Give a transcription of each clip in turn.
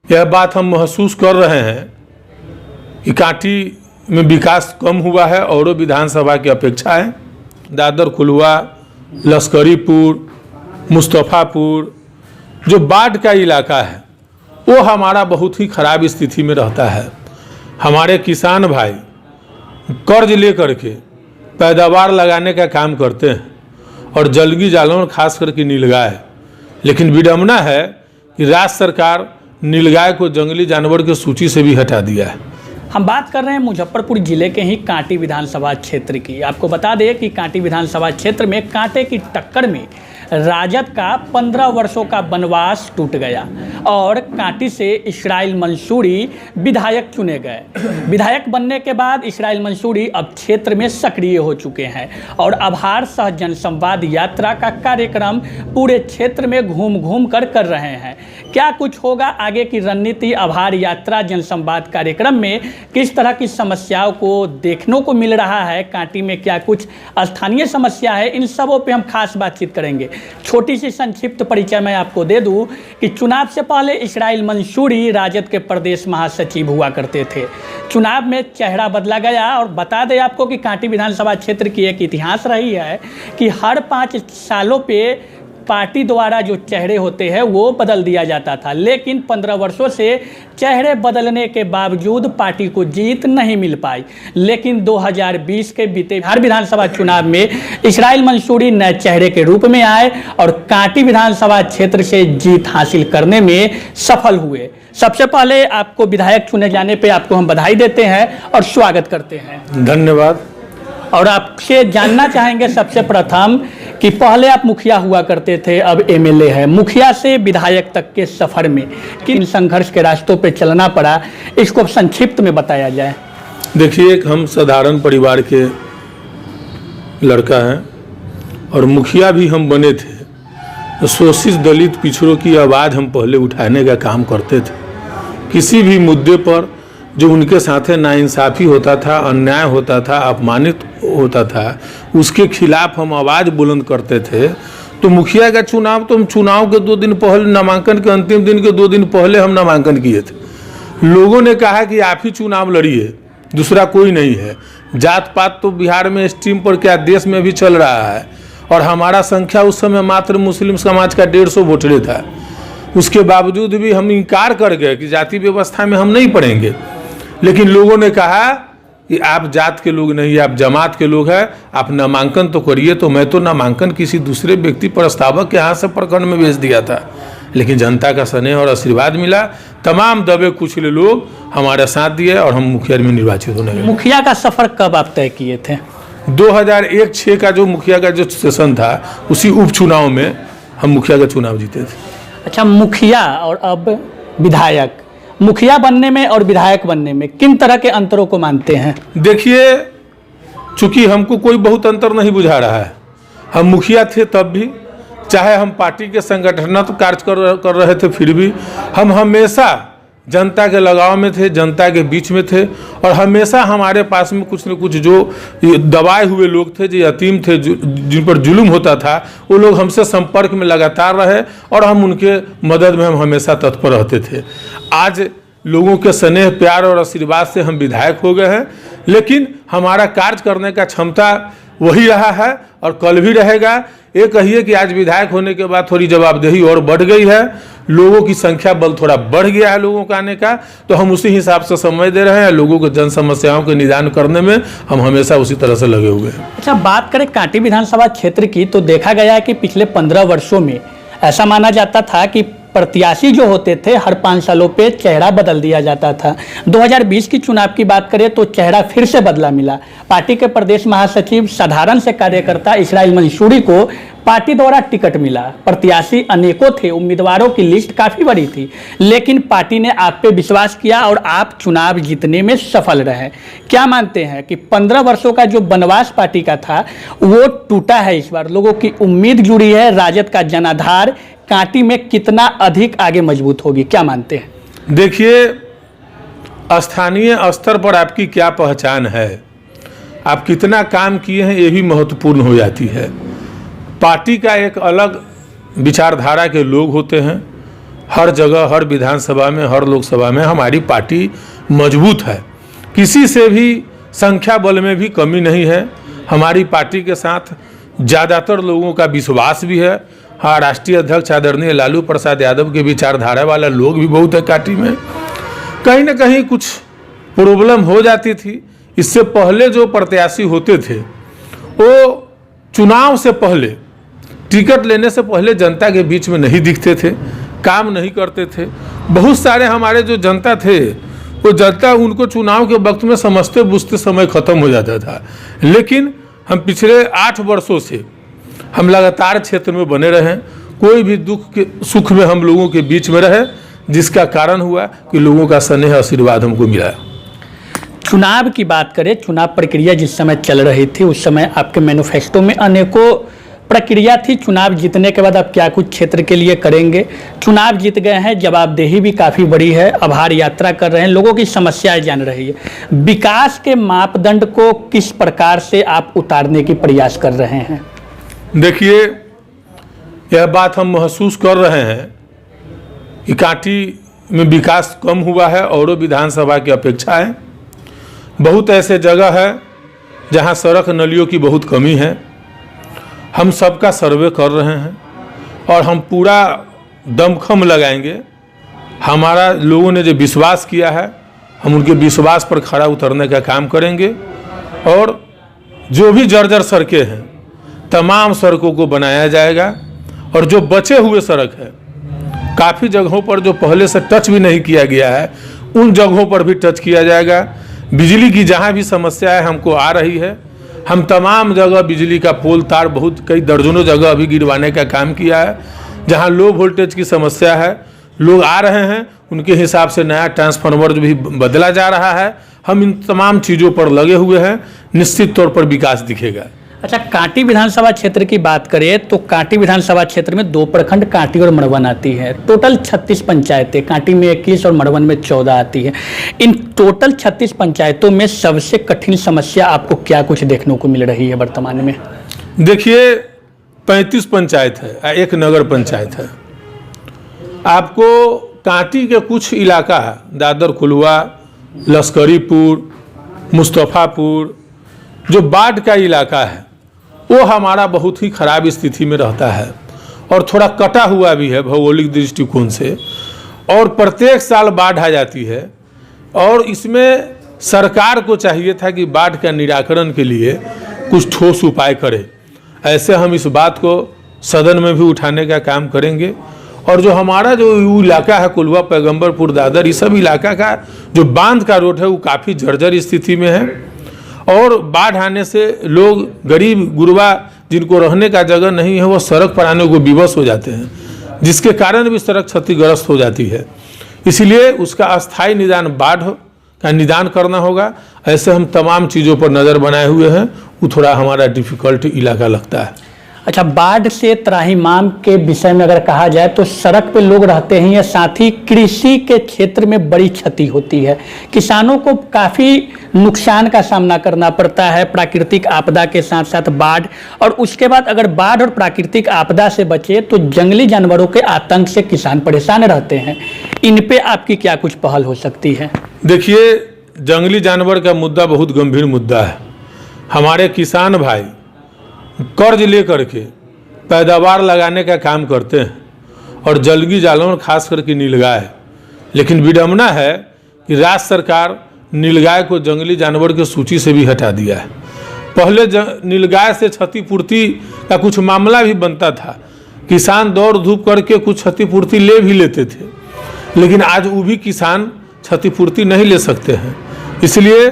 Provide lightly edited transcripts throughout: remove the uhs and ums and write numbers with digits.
यह बात हम महसूस कर रहे हैं कि कांटी में विकास कम हुआ है औरों विधानसभा की अपेक्षा है। दादर खुलवा, लश्करीपुर, मुस्तफ़ापुर जो बाढ़ का इलाका है वो हमारा बहुत ही ख़राब स्थिति में रहता है। हमारे किसान भाई कर्ज लेकर के पैदावार लगाने का काम करते हैं और जलगी जानवर खास करके नीलगाय, लेकिन विडम्बना है कि राज्य सरकार नीलगाय को जंगली जानवर की सूची से भी हटा दिया है। हम बात कर रहे हैं मुजफ्फरपुर जिले के ही कांटी विधानसभा क्षेत्र की। आपको बता दें कि कांटी विधानसभा क्षेत्र में कांटे की टक्कर में राजद का 15 वर्षों का वनवास टूट गया और कांटी से इस्राइल मंसूरी विधायक चुने गए। विधायक बनने के बाद इस्राइल मंसूरी अब क्षेत्र में सक्रिय हो चुके हैं और आभार सह जनसंवाद यात्रा का कार्यक्रम पूरे क्षेत्र में घूम घूम कर रहे हैं। क्या कुछ होगा आगे की रणनीति? आभार यात्रा जनसंवाद कार्यक्रम में किस तरह की समस्याओं को देखने को मिल रहा है? कांटी में क्या कुछ स्थानीय समस्या है? इन सबों पे हम खास बातचीत करेंगे। छोटी सी संक्षिप्त परिचय मैं आपको दे दूं कि चुनाव से पहले इस्राइल मंसूरी राजद के प्रदेश महासचिव हुआ करते थे। चुनाव में चेहरा बदला गया और बता दें आपको कि कांटी विधानसभा क्षेत्र की एक इतिहास रही है कि हर 5 सालों पे पार्टी द्वारा जो चेहरे होते हैं वो बदल दिया जाता था, लेकिन 15 वर्षों से चेहरे बदलने के बावजूद पार्टी को जीत नहीं मिल पाई। लेकिन 2020 के बीते बिहार विधानसभा चुनाव में इस्राइल मंसूरी नए चेहरे के रूप में आए और कांटी विधानसभा क्षेत्र से जीत हासिल करने में सफल हुए। सबसे पहले आपको विधायक चुने जाने पर आपको हम बधाई देते हैं और स्वागत करते हैं। धन्यवाद। और आपसे जानना चाहेंगे सबसे प्रथम कि पहले आप मुखिया हुआ करते थे, अब एमएलए है। मुखिया से विधायक तक के सफ़र में किन संघर्ष के रास्तों पे चलना पड़ा, इसको संक्षिप्त में बताया जाए। देखिए, हम साधारण परिवार के लड़का हैं और मुखिया भी हम बने थे। शोषित दलित पिछड़ों की आवाज़ हम पहले उठाने का काम करते थे। किसी भी मुद्दे पर जो उनके साथ नाइंसाफ़ी होता था, अन्याय होता था, अपमानित होता था, उसके खिलाफ हम आवाज़ बुलंद करते थे। तो मुखिया का चुनाव तो हम चुनाव के 2 दिन पहले, नामांकन के अंतिम दिन के 2 दिन पहले हम नामांकन किए थे। लोगों ने कहा कि आप ही चुनाव लड़िए, दूसरा कोई नहीं है। जात पात तो बिहार में स्ट्रीम पर क्या देश में भी चल रहा है और हमारा संख्या उस समय मात्र मुस्लिम समाज का 150 वोटरे था। उसके बावजूद भी हम इनकार कर गए कि जाति व्यवस्था में हम नहीं पढ़ेंगे। लेकिन लोगों ने कहा कि आप जात के लोग नहीं, आप जमात के लोग हैं, आप नामांकन तो करिए। तो मैं तो नामांकन किसी दूसरे व्यक्ति प्रस्तावक के यहाँ से प्रखंड में भेज दिया था, लेकिन जनता का स्नेह और आशीर्वाद मिला। तमाम दबे कुचले लोग हमारे साथ दिए और हम मुखिया में निर्वाचित होने लगे। मुखिया का सफ़र कब आप तय किए थे? 2001-06 का जो मुखिया का जो सेशन था, उसी उपचुनाव में हम मुखिया का चुनाव जीते थे। अच्छा, मुखिया और अब विधायक, मुखिया बनने में और विधायक बनने में किन तरह के अंतरों को मानते हैं? देखिए, चूंकि हमको कोई बहुत अंतर नहीं बुझा रहा है। हम मुखिया थे तब भी, चाहे हम पार्टी के संगठनात्मक कार्य कर रहे थे, फिर भी हम हमेशा जनता के लगाव में थे, जनता के बीच में थे। और हमेशा हमारे पास में कुछ न कुछ जो दबाए हुए लोग थे, जो यतीम थे, जिन पर जुल्म होता था, वो लोग हमसे संपर्क में लगातार रहे और हम उनके मदद में हम हमेशा तत्पर रहते थे। आज लोगों के स्नेह, प्यार और आशीर्वाद से हम विधायक हो गए हैं, लेकिन हमारा कार्य करने का क्षमता वही रहा है और कल भी रहेगा। ये कहिए कि आज विधायक होने के बाद थोड़ी जवाबदेही और बढ़ गई है, लोगों की संख्या बल थोड़ा बढ़ गया है लोगों का आने का, तो हम उसी हिसाब से समय दे रहे हैं। लोगों को जन समस्याओं के निदान करने में हम हमेशा उसी तरह से लगे हुए हैं। अच्छा, बात करें कांटी विधानसभा क्षेत्र की, तो देखा गया है कि पिछले 15 वर्षों में ऐसा माना जाता था कि प्रत्याशी जो होते थे हर 5 सालों पे चेहरा बदल दिया जाता था। 2020 की चुनाव की बात करें तो चेहरा फिर से बदला मिला। पार्टी के प्रदेश महासचिव साधारण से कार्यकर्ता इस्राइल मंसूरी को पार्टी द्वारा टिकट मिला। प्रत्याशी अनेकों थे, उम्मीदवारों की लिस्ट काफ़ी बड़ी थी, लेकिन पार्टी ने आप पे विश्वास किया और आप चुनाव जीतने में सफल रहे। क्या मानते हैं कि 15 वर्षों का जो वनवास पार्टी का था वो टूटा है? इस बार लोगों की उम्मीद जुड़ी है, राजद का जनाधार कांटी में कितना अधिक आगे मजबूत होगी, क्या मानते हैं? देखिए, स्थानीय स्तर पर आपकी क्या पहचान है, आप कितना काम किए हैं, ये भी महत्वपूर्ण हो जाती है। पार्टी का एक अलग विचारधारा के लोग होते हैं हर जगह, हर विधानसभा में, हर लोकसभा में हमारी पार्टी मजबूत है। किसी से भी संख्या बल में भी कमी नहीं है। हमारी पार्टी के साथ ज़्यादातर लोगों का विश्वास भी है। हाँ, राष्ट्रीय अध्यक्ष आदरणीय लालू प्रसाद यादव के विचारधारा वाला लोग भी बहुत है पार्टी में। कहीं ना कहीं कुछ प्रॉब्लम हो जाती थी। इससे पहले जो प्रत्याशी होते थे वो चुनाव से पहले, टिकट लेने से पहले जनता के बीच में नहीं दिखते थे, काम नहीं करते थे। बहुत सारे हमारे जो जनता थे वो जनता उनको चुनाव के वक्त में समझते बुझते समय खत्म हो जाता था। लेकिन हम पिछले 8 वर्षों से हम लगातार क्षेत्र में बने रहे। कोई भी दुख के सुख में हम लोगों के बीच में रहे, जिसका कारण हुआ कि लोगों का स्नेह आशीर्वाद हमको मिला। चुनाव की बात करें, चुनाव प्रक्रिया जिस समय चल रही थी उस समय आपके मैनिफेस्टो में अनेकों प्रक्रिया थी। चुनाव जीतने के बाद आप क्या कुछ क्षेत्र के लिए करेंगे? चुनाव जीत गए हैं, जवाबदेही भी काफ़ी बड़ी है, आभार यात्रा कर रहे हैं, लोगों की समस्याएं जान रही है। विकास के मापदंड को किस प्रकार से आप उतारने की प्रयास कर रहे हैं? देखिए, यह बात हम महसूस कर रहे हैं कि कांटी में विकास कम हुआ है और विधानसभा की अपेक्षा है। बहुत ऐसे जगह है जहां सड़क नलियों की बहुत कमी है। हम सबका सर्वे कर रहे हैं और हम पूरा दमखम लगाएंगे। हमारा लोगों ने जो विश्वास किया है, हम उनके विश्वास पर खरा उतरने का काम करेंगे और जो भी जर्जर सड़कें हैं तमाम सड़कों को बनाया जाएगा। और जो बचे हुए सड़क है, काफ़ी जगहों पर जो पहले से टच भी नहीं किया गया है, उन जगहों पर भी टच किया जाएगा। बिजली की जहाँ भी समस्याएं हमको आ रही है, हम तमाम जगह बिजली का पोल तार बहुत कई दर्जनों जगह अभी गिरवाने का काम किया है। जहाँ लो वोल्टेज की समस्या है, लोग आ रहे हैं, उनके हिसाब से नया ट्रांसफार्मर भी बदला जा रहा है। हम इन तमाम चीज़ों पर लगे हुए हैं, निश्चित तौर पर विकास दिखेगा। अच्छा, कांटी विधानसभा क्षेत्र की बात करें तो कांटी विधानसभा क्षेत्र में 2 प्रखंड कांटी और मड़वन आती है। टोटल 36 पंचायतें, कांटी में 21 और मड़वन में 14 आती है। इन टोटल 36 पंचायतों में सबसे कठिन समस्या आपको क्या कुछ देखने को मिल रही है वर्तमान में? देखिए, 35 पंचायत है, एक नगर पंचायत है। आपको कांटी के कुछ इलाका है, दादर कुलवा, लश्करीपुर, मुस्तफ़ापुर, जो बाढ़ का इलाका है वो हमारा बहुत ही ख़राब स्थिति में रहता है और थोड़ा कटा हुआ भी है भौगोलिक दृष्टिकोण से। और प्रत्येक साल बाढ़ आ जाती है और इसमें सरकार को चाहिए था कि बाढ़ का निराकरण के लिए कुछ ठोस उपाय करे। ऐसे हम इस बात को सदन में भी उठाने का काम करेंगे। और जो हमारा जो इलाका है कुलवा, पैगंबरपुर, दादर, इस सब इलाका का जो बांध का रोड है वो काफ़ी जर्जर स्थिति में है और बाढ़ आने से लोग गरीब गुरबा जिनको रहने का जगह नहीं है वो सड़क पर आने को विवश हो जाते हैं, जिसके कारण भी सड़क क्षतिग्रस्त हो जाती है। इसलिए उसका अस्थायी निदान, बाढ़ का निदान करना होगा। ऐसे हम तमाम चीज़ों पर नज़र बनाए हुए हैं। वो थोड़ा हमारा डिफ़िकल्ट इलाका लगता है। अच्छा, बाढ़ से त्राहिमाम के विषय में अगर कहा जाए तो सड़क पे लोग रहते हैं, या साथ ही कृषि के क्षेत्र में बड़ी क्षति होती है। किसानों को काफ़ी नुकसान का सामना करना पड़ता है प्राकृतिक आपदा के साथ साथ बाढ़। और उसके बाद अगर बाढ़ और प्राकृतिक आपदा से बचे तो जंगली जानवरों के आतंक से किसान परेशान रहते हैं। इन पे आपकी क्या कुछ पहल हो सकती है? देखिए, जंगली जानवर का मुद्दा बहुत गंभीर मुद्दा है। हमारे किसान भाई कर्ज लेकर के पैदावार लगाने का काम करते हैं और जंगली जानवर खास करके नीलगाय। लेकिन विडम्बना है कि राज्य सरकार नीलगाय को जंगली जानवर की सूची से भी हटा दिया है। पहले नीलगाय से क्षतिपूर्ति का कुछ मामला भी बनता था, किसान दौड़ धूप करके कुछ क्षतिपूर्ति ले भी लेते थे, लेकिन आज वो भी किसान क्षतिपूर्ति नहीं ले सकते हैं। इसलिए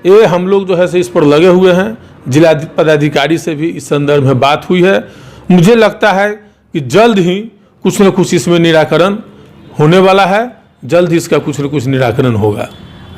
ये हम लोग जो है इस पर लगे हुए हैं। जिला पदाधिकारी से भी इस संदर्भ में बात हुई है। मुझे लगता है कि जल्द ही कुछ न कुछ इसमें निराकरण होने वाला है, जल्द ही इसका कुछ न कुछ निराकरण होगा।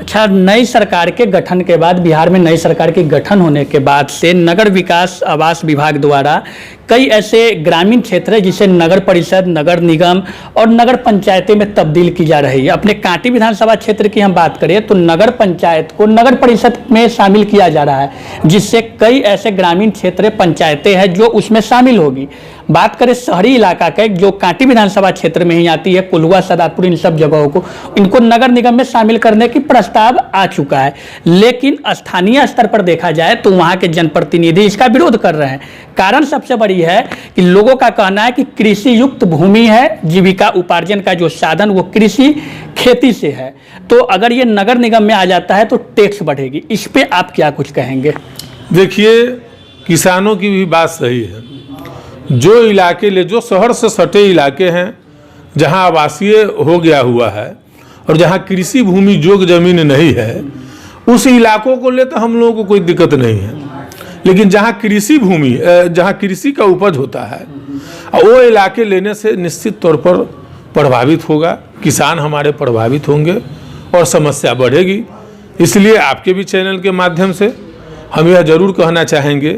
अच्छा, नई सरकार के गठन के बाद, बिहार में नई सरकार के गठन होने के बाद से नगर विकास आवास विभाग द्वारा कई ऐसे ग्रामीण क्षेत्र है जिसे नगर परिषद, नगर निगम और नगर पंचायतें में तब्दील की जा रही है। अपने कांटी विधानसभा क्षेत्र की हम बात करें तो नगर पंचायत को नगर परिषद में शामिल किया जा रहा है, जिससे कई ऐसे ग्रामीण क्षेत्र पंचायतें हैं जो उसमें शामिल होगी। बात करें शहरी इलाका के, जो कांटी विधानसभा क्षेत्र में ही आती है, कोल्हुआ, सदापुर, इन सब जगहों को इनको नगर निगम में शामिल करने की प्रस्ताव आ चुका है, लेकिन स्थानीय स्तर पर देखा जाए तो वहाँ के जनप्रतिनिधि इसका विरोध कर रहे हैं। कारण सबसे बड़ी है कि लोगों का कहना है कि कृषि युक्त भूमि है, जीविका उपार्जन का जो साधन वो कृषि खेती से है, तो अगर ये नगर निगम में आ जाता है तो टैक्स बढ़ेगी। इस पे आप क्या कुछ कहेंगे? देखिए, किसानों की भी बात सही है। जो इलाके जो शहर से सटे इलाके हैं, जहां आवासीय हो गया हुआ है और जहां कृषि भूमि जोग जमीन नहीं है, उस इलाकों को ले तो हम लोगों को कोई दिक्कत नहीं है। लेकिन जहां कृषि भूमि, जहां कृषि का उपज होता है, वो इलाके लेने से निश्चित तौर पर प्रभावित होगा, किसान हमारे प्रभावित होंगे और समस्या बढ़ेगी। इसलिए आपके भी चैनल के माध्यम से हम यह जरूर कहना चाहेंगे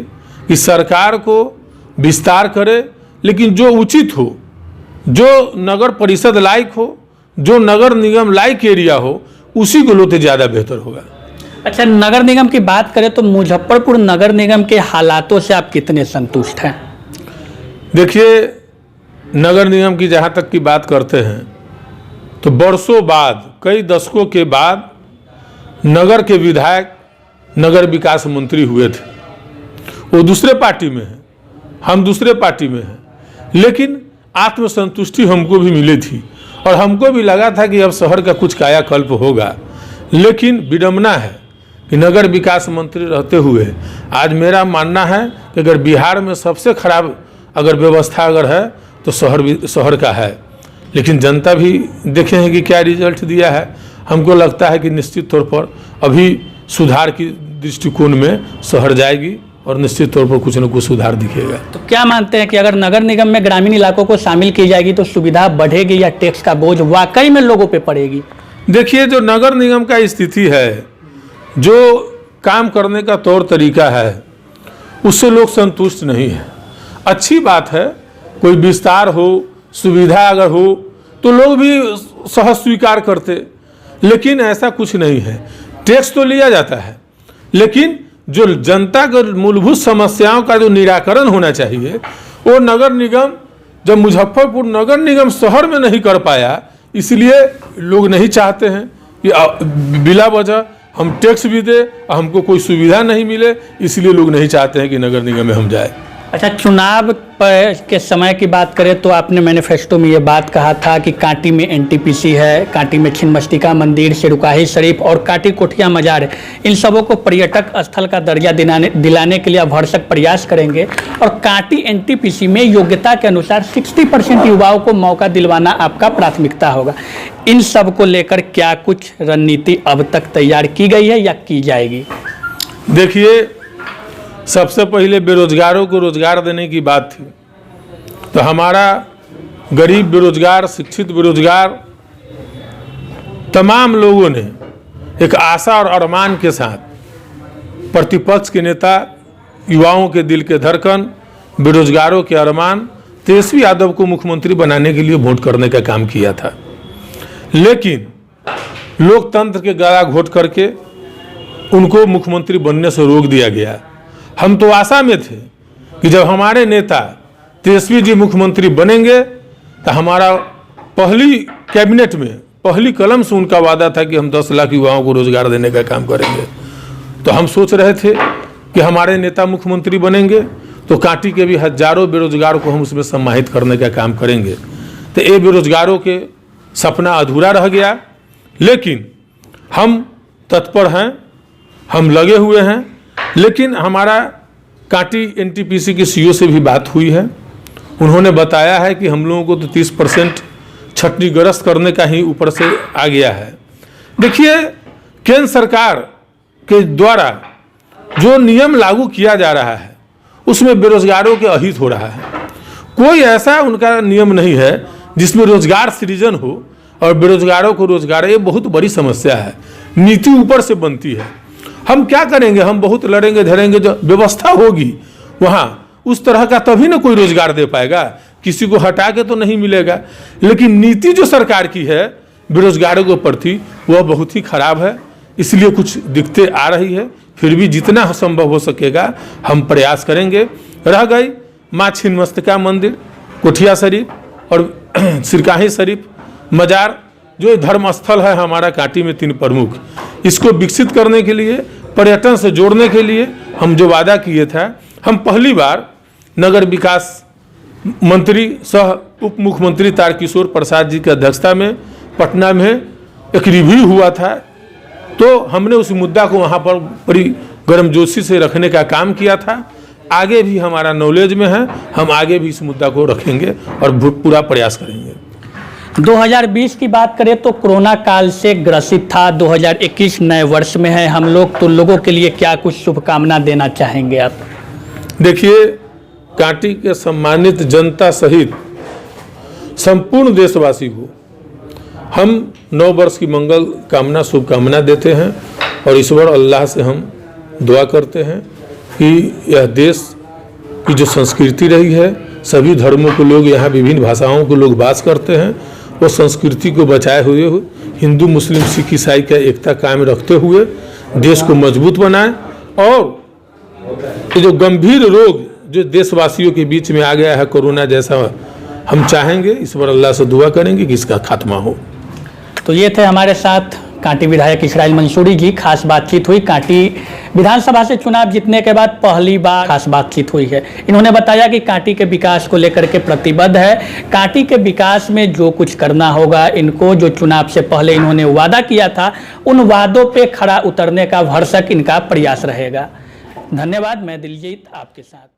कि सरकार को विस्तार करे, लेकिन जो उचित हो, जो नगर परिषद लायक हो, जो नगर निगम लायक एरिया हो, उसी को लोते ज़्यादा बेहतर होगा। अच्छा, नगर निगम की बात करें तो मुजफ्फरपुर नगर निगम के हालातों से आप कितने संतुष्ट हैं? देखिए, नगर निगम की जहाँ तक की बात करते हैं तो वर्षों बाद, कई दशकों के बाद नगर के विधायक नगर विकास मंत्री हुए थे। वो दूसरे पार्टी में है, हम दूसरे पार्टी में हैं, लेकिन आत्मसंतुष्टि हमको भी मिली थी और हमको भी लगा था कि अब शहर का कुछ कायाकल्प होगा। लेकिन विडंबना है कि नगर विकास मंत्री रहते हुए आज मेरा मानना है कि अगर बिहार में सबसे खराब अगर व्यवस्था अगर है तो शहर का है। लेकिन जनता भी देखे हैं कि क्या रिजल्ट दिया है। हमको लगता है कि निश्चित तौर पर अभी सुधार की दृष्टिकोण में शहर जाएगी और निश्चित तौर पर कुछ न कुछ सुधार दिखेगा। तो क्या मानते हैं कि अगर नगर निगम में ग्रामीण इलाकों को शामिल की जाएगी तो सुविधा बढ़ेगी या टैक्स का बोझ वाकई में लोगों पे पड़ेगी? देखिए, जो नगर निगम का स्थिति है, जो काम करने का तौर तरीका है, उससे लोग संतुष्ट नहीं है। अच्छी बात है, कोई विस्तार हो, सुविधा अगर हो तो लोग भी सहज स्वीकार करते, लेकिन ऐसा कुछ नहीं है। टैक्स तो लिया जाता है, लेकिन जो जनता के मूलभूत समस्याओं का जो निराकरण होना चाहिए, वो नगर निगम, जब मुजफ्फरपुर नगर निगम शहर में नहीं कर पाया, इसलिए लोग नहीं चाहते हैं कि बिला वजह हम टैक्स भी दे, हमको कोई सुविधा नहीं मिले, इसलिए लोग नहीं चाहते हैं कि नगर निगम में हम जाए। अच्छा, चुनाव के समय की बात करें तो आपने मैनिफेस्टो में ये बात कहा था कि कांटी में एनटीपीसी है, कांटी में छिन्नमस्तिका मंदिर, सिरुकाही शरीफ और कांटी कोठिया मजार है, इन सबों को पर्यटक स्थल का दर्जा दिलाने के लिए आप भरसक प्रयास करेंगे और कांटी एनटीपीसी में योग्यता के अनुसार 60% युवाओं को मौका दिलवाना आपका प्राथमिकता होगा। इन सब को लेकर क्या कुछ रणनीति अब तक तैयार की गई है या की जाएगी? देखिए, सबसे पहले बेरोजगारों को रोजगार देने की बात थी, तो हमारा गरीब बेरोजगार, शिक्षित बेरोजगार तमाम लोगों ने एक आशा और अरमान के साथ प्रतिपक्ष के नेता, युवाओं के दिल के धड़कन, बेरोजगारों के अरमान तेजस्वी यादव को मुख्यमंत्री बनाने के लिए वोट करने का काम किया था। लेकिन लोकतंत्र के गला घोट करके उनको मुख्यमंत्री बनने से रोक दिया गया। हम तो आशा में थे कि जब हमारे नेता तेजस्वी जी मुख्यमंत्री बनेंगे तो हमारा पहली कैबिनेट में पहली कलम से उनका वादा था कि हम 10 लाख युवाओं को रोजगार देने का काम करेंगे। तो हम सोच रहे थे कि हमारे नेता मुख्यमंत्री बनेंगे तो कांटी के भी हजारों बेरोजगारों को हम उसमें सम्मानित करने का काम करेंगे। तो ये बेरोजगारों के सपना अधूरा रह गया, लेकिन हम तत्पर हैं, हम लगे हुए हैं। लेकिन हमारा कांटी एनटीपीसी के सीईओ से भी बात हुई है, उन्होंने बताया है कि हम लोगों को तो 30% क्षतिग्रस्त करने का ही ऊपर से आ गया है। देखिए, केंद्र सरकार के द्वारा जो नियम लागू किया जा रहा है उसमें बेरोजगारों के अहित हो रहा है। कोई ऐसा उनका नियम नहीं है जिसमें रोजगार सृजन हो और बेरोजगारों को रोजगार, ये बहुत बड़ी समस्या है। नीति ऊपर से बनती है। हम क्या करेंगे, हम बहुत लड़ेंगे धरेंगे, जो व्यवस्था होगी वहाँ उस तरह का तभी ना कोई रोजगार दे पाएगा, किसी को हटा के तो नहीं मिलेगा। लेकिन नीति जो सरकार की है बेरोजगारों के प्रति वह बहुत ही खराब है, इसलिए कुछ दिक्कतें आ रही है। फिर भी जितना संभव हो सकेगा हम प्रयास करेंगे। रह गई माँ छिन्नमस्तिका मंदिर, कोठिया शरीफ और सिरकाही शरीफ, मजार, जो धर्म स्थल है हमारा कांटी में 3 प्रमुख, इसको विकसित करने के लिए, पर्यटन से जोड़ने के लिए हम जो वादा किए थे, हम पहली बार नगर विकास मंत्री सह उप मुख्यमंत्री तारकिशोर प्रसाद जी की अध्यक्षता में पटना में एक रिव्यू हुआ था, तो हमने उस मुद्दा को वहाँ पर बड़ी गर्मजोशी से रखने का काम किया था। आगे भी हमारा नॉलेज में है, हम आगे भी इस मुद्दा को रखेंगे और पूरा प्रयास करेंगे। 2020 की बात करें तो कोरोना काल से ग्रसित था, 2021 नए वर्ष में है हम लोग, तो लोगों के लिए क्या कुछ शुभकामना देना चाहेंगे आप? देखिए, कांटी के सम्मानित जनता सहित संपूर्ण देशवासी को हम नव वर्ष की मंगल कामना शुभकामना देते हैं और ईश्वर अल्लाह से हम दुआ करते हैं कि यह देश की जो संस्कृति रही है, सभी धर्मों के लोग यहाँ, विभिन्न भाषाओं के लोग वास करते हैं, वो संस्कृति को बचाए हुए हिंदू मुस्लिम सिख ईसाई का एकता कायम रखते हुए देश को मजबूत बनाए और ये जो गंभीर रोग जो देशवासियों के बीच में आ गया है कोरोना जैसा, हम चाहेंगे, ईश्वर अल्लाह से दुआ करेंगे कि इसका खात्मा हो। तो ये थे हमारे साथ कांटी विधायक इसराइल मंसूरी जी। खास बातचीत हुई, कांटी विधानसभा से चुनाव जीतने के बाद पहली बार खास बातचीत हुई है। इन्होंने बताया कि कांटी के विकास को लेकर के प्रतिबद्ध है, कांटी के विकास में जो कुछ करना होगा इनको, जो चुनाव से पहले इन्होंने वादा किया था, उन वादों पे खरा उतरने का भरसक इनका प्रयास रहेगा। धन्यवाद। मैं दिलजीत आपके साथ।